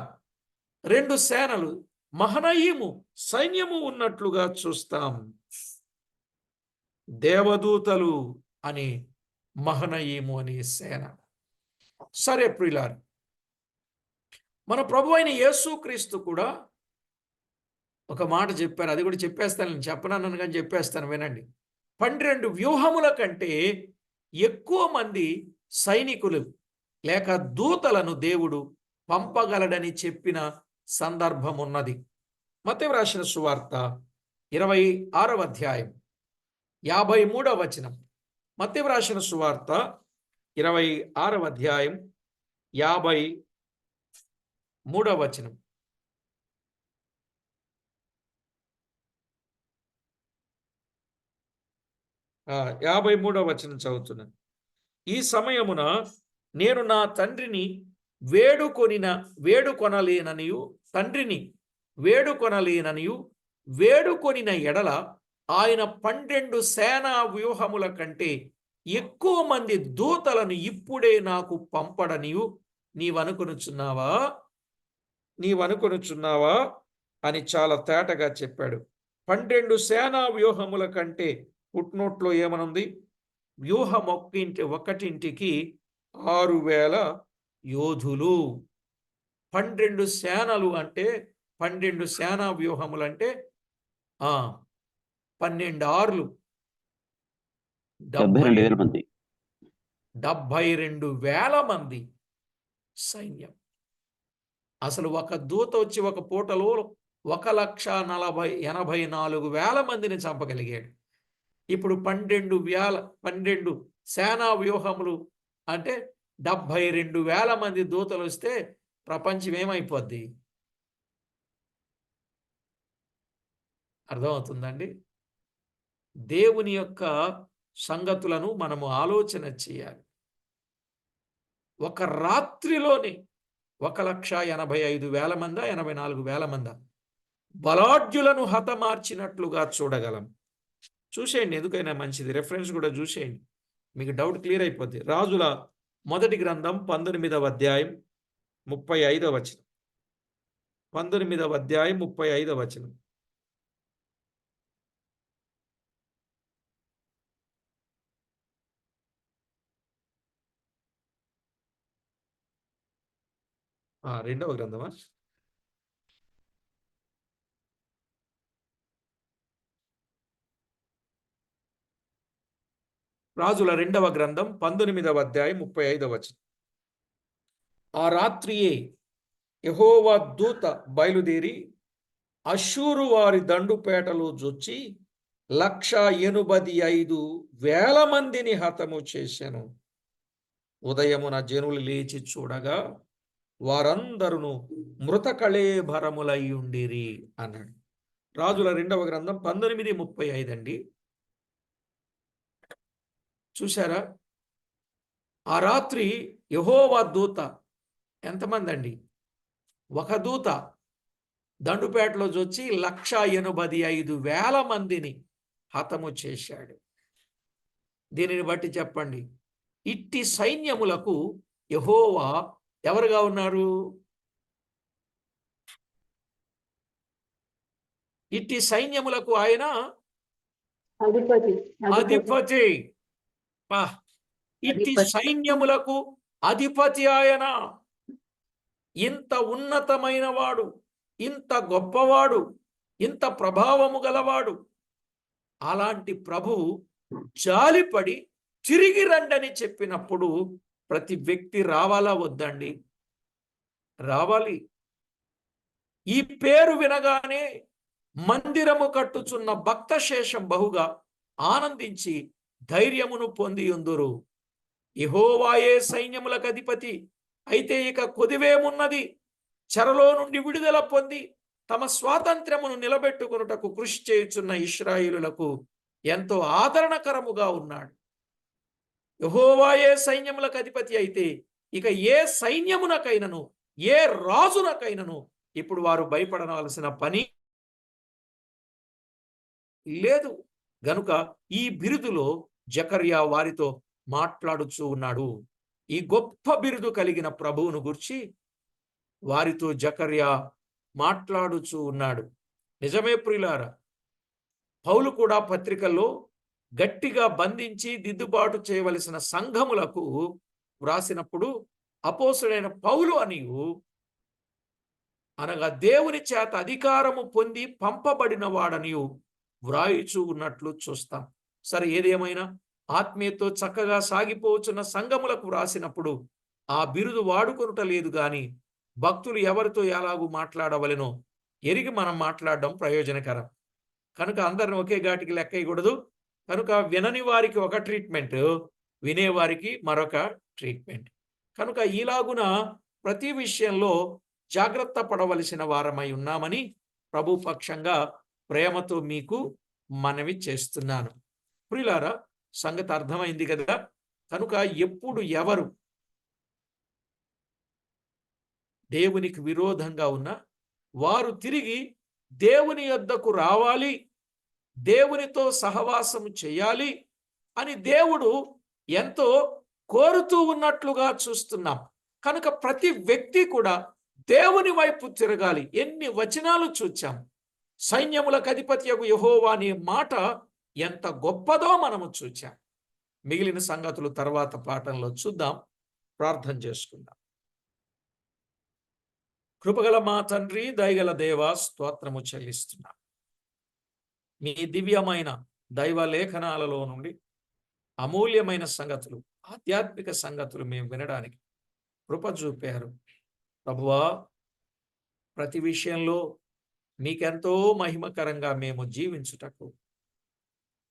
2 సేనలు, మహనయీము సైన్యము ఉన్నట్లుగా చూస్తాం. దేవదూతలు అని మహనయీము అనే సేన. సరే ప్రియులారా, మన ప్రభు అయిన యేసుక్రీస్తు కూడా ఒక మాట చెప్పారు. అది కూడా చెప్పేస్తాను, నేను చెప్పనన్నాను కానీ చెప్పేస్తాను, వినండి. 12 వ్యూహముల కంటే ఎక్కువ మంది సైనికులు లేక దూతలను దేవుడు పంపగలడని చెప్పిన సందర్భం ఉన్నది. మత్తయి రాసిన సువార్త 26వ అధ్యాయం 53వ వచనం. మత్తయి రాసిన సువార్త 26వ అధ్యాయం 53వ వచనం. ఆ 53వ వచనం చదువుతున్నాను. ఈ సమయమున నేను నా తండ్రిని వేడుకొనిన ఎడల ఆయన 12 సేనా వ్యూహముల కంటే ఎక్కువ మంది దూతలను ఇప్పుడే నాకు పంపడనియు నీవనుకొనుచున్నావా అని చాలా తేటగా చెప్పాడు. 12 సేనా వ్యూహముల కంటే పుట్నోట్లో ఏమనుంది? వ్యూహం ఒకటింటికి 6000 యోధులు. 12 సేనలు అంటే 12 సేనా వ్యూహములు అంటే 12 ఆర్లు 72,000 మంది. 72,000 మంది సైన్యం. అసలు ఒక దూత వచ్చి ఒక పూటలో 1,84,000 మందిని చంపగలిగాడు. ఇప్పుడు 12 సేనా వ్యూహములు అంటే 72,000 మంది దూతలు వస్తే ప్రపంచం ఏమైపోద్ది? అర్థమవుతుందండి? దేవుని యొక్క సంగతులను మనము ఆలోచన చేయాలి. ఒక రాత్రిలోనే 1,85,000 మంది, 84,000 మంది బలాఢ్యులను హతమార్చినట్లుగా చూడగలం. చూసేయండి, ఎందుకైనా మంచిది, రెఫరెన్స్ కూడా చూసేయండి, మీకు డౌట్ క్లియర్ అయిపోద్ది. రాజుల మొదటి గ్రంథం 19వ అధ్యాయం 35వ వచనం. 19వ అధ్యాయం 35వ వచనం. రెండవ గ్రంథమా? రాజుల 2వ గ్రంథం 19వ అధ్యాయం 35వ వచనం. ఆ రాత్రియే యెహోవా దూత బయలుదేరి అష్షూరు వారి దండుపేటలో జొచ్చి 185,000 మందిని హతము చేశాను. ఉదయమున జనులు లేచి చూడగా వారందరూ మృత కళేభరములై ఉండిరి అన్నాడు. రాజుల 2వ గ్రంథం 19:35 అండి. చూశారా? ఆ రాత్రి యెహోవా దూత, ఎంతమంది అండి? ఒక దూత దండుపేటలో వచ్చి 185,000 మందిని హతము చేశాడు. దీనిని బట్టి చెప్పండి, ఇట్టి సైన్యములకు యెహోవా ఎవరుగా ఉన్నారు? ఇట్టి సైన్యములకు ఆయన అధిపతి. పా, ఇట్టి సైన్యములకు అధిపతి ఆయన. ఇంత ఉన్నతమైన వాడు, ఇంత గొప్పవాడు, ఇంత ప్రభావము గలవాడు. అలాంటి ప్రభువు జాలిపడి తిరిగి రండని చెప్పినప్పుడు ప్రతి వ్యక్తి రావాలా వద్దండి? రావాలి. ఈ పేరు వినగానే మందిరము కట్టుచున్న భక్త శేషం బహుగా ఆనందించి ధైర్యమును పొందియుందురు. యెహోవాయే సైన్యములకు అధిపతి. అయితే ఇక కొదివేమున్నది? చెరలో నుండి విడుదల పొంది తమ స్వాతంత్ర్యమును నిలబెట్టుకొనుటకు కృషి చేయుచున్న ఇశ్రాయేలులకు ఎంతో ఆదరణకరముగా ఉన్నాడు. యెహోవాయే సైన్యములకు అధిపతి అయితే ఇక ఏ సైన్యమునకైనను, ఏ రాజునకైనను ఇప్పుడు వారు భయపడవలసిన పని లేదు. గనుక ఈ బిరుదులో జకర్యా వారితో మాట్లాడుచూ ఉన్నాడు. ఈ గొప్ప బిరుదు కలిగిన ప్రభువును గురించి వారితో జకర్యా మాట్లాడుచూ ఉన్నాడు. నిజమే ప్రియులారా, పౌలు కూడా పత్రికల్లో గట్టిగా బంధించి దిద్దుబాటు చేయవలసిన సంఘములకు వ్రాసినప్పుడు అపోస్తుడైన పౌలు అనియు, అనగా దేవుని చేత అధికారము పొంది పంపబడిన వాడనియు వ్రాయిచూ ఉన్నట్లు చూస్తాం. సరే, ఏదేమైనా ఆత్మీయతో చక్కగా సాగిపోవచ్చున్న సంఘములకు వ్రాసినప్పుడు ఆ బిరుదు వాడుకొనుట లేదు గాని భక్తులు ఎవరితో ఎలాగూ మాట్లాడవలెనో ఎరిగి మనం మాట్లాడడం ప్రయోజనకరం. కనుక అందరిని ఒకే ఘాటికి లెక్కయకూడదు. కనుక వినని వారికి ఒక ట్రీట్మెంట్, వినేవారికి మరొక ట్రీట్మెంట్. కనుక ఈలాగున ప్రతి విషయంలో జాగ్రత్త పడవలసిన వారమై ఉన్నామని ప్రభు పక్షంగా ప్రేమతో మీకు మనవి చేస్తున్నాను. ప్రియులారా, సంగతి అర్థమైంది కదా? కనుక ఎప్పుడు ఎవరు దేవునికి విరోధంగా ఉన్నా వారు తిరిగి దేవుని యొద్దకు రావాలి, దేవునితో సహవాసం చేయాలి అని దేవుడు ఎంతో కోరుతూ ఉన్నట్లుగా చూస్తున్నాం. కనుక ప్రతి వ్యక్తి కూడా దేవుని వైపు తిరగాలి. ఎన్ని వచనాలు చూచాం. సైన్యములకు అధిపతియగు యెహోవా అనే మాట ఎంత గొప్పదో మనము చూచాం. మిగిలిన సంగతులు తర్వాత పాఠంలో చూద్దాం. ప్రార్థన చేసుకుందాం. కృపగల మా తండ్రి, దయగల దేవా, స్తోత్రము చెల్లిస్తున్నాం. మీ దివ్యమైన దైవ లేఖనాలలో నుండి అమూల్యమైన సంగతులు, ఆధ్యాత్మిక సంగతులు మేము వినడానికి కృప చూపారు. ప్రభువా, ప్రతి విషయంలో మీకెంతో మహిమకరంగా మేము జీవించుటకు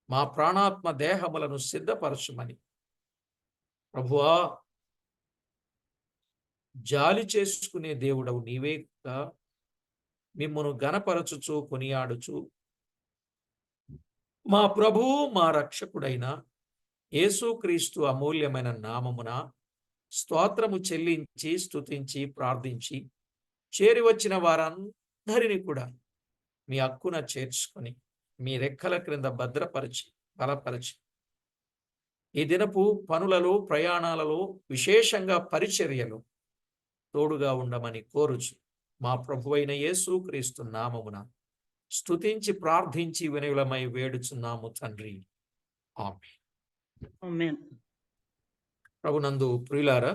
మా ప్రాణాత్మ దేహములను సిద్ధపరచుమని, ప్రభువా, జాలి చేసుకునే దేవుడవు నీవేగా మిమ్మును గణపరచుచు కొనియాడుచు మా ప్రభువు మా రక్షకుడైన యేసుక్రీస్తు అమూల్యమైన నామమున స్తోత్రము చెల్లించి స్తుతించి ప్రార్థించి చేరి వచ్చిన వారందరినీ కూడా మీ హక్కున చేర్చుకొని మీ రెక్కల క్రింద భద్రపరిచి బలపరిచి ఈ దినపు పనులలో, ప్రయాణాలలో, విశేషంగా పరిచర్యలు తోడుగా ఉండమని కోరుచు మా ప్రభువైన యేసుక్రీస్తు నామమున స్తుతించి ప్రార్థించి వినయులమై వేడుచున్నాము తండ్రి. ఆమేన్. ఆమేన్. ప్రభునందు ప్రియులారా,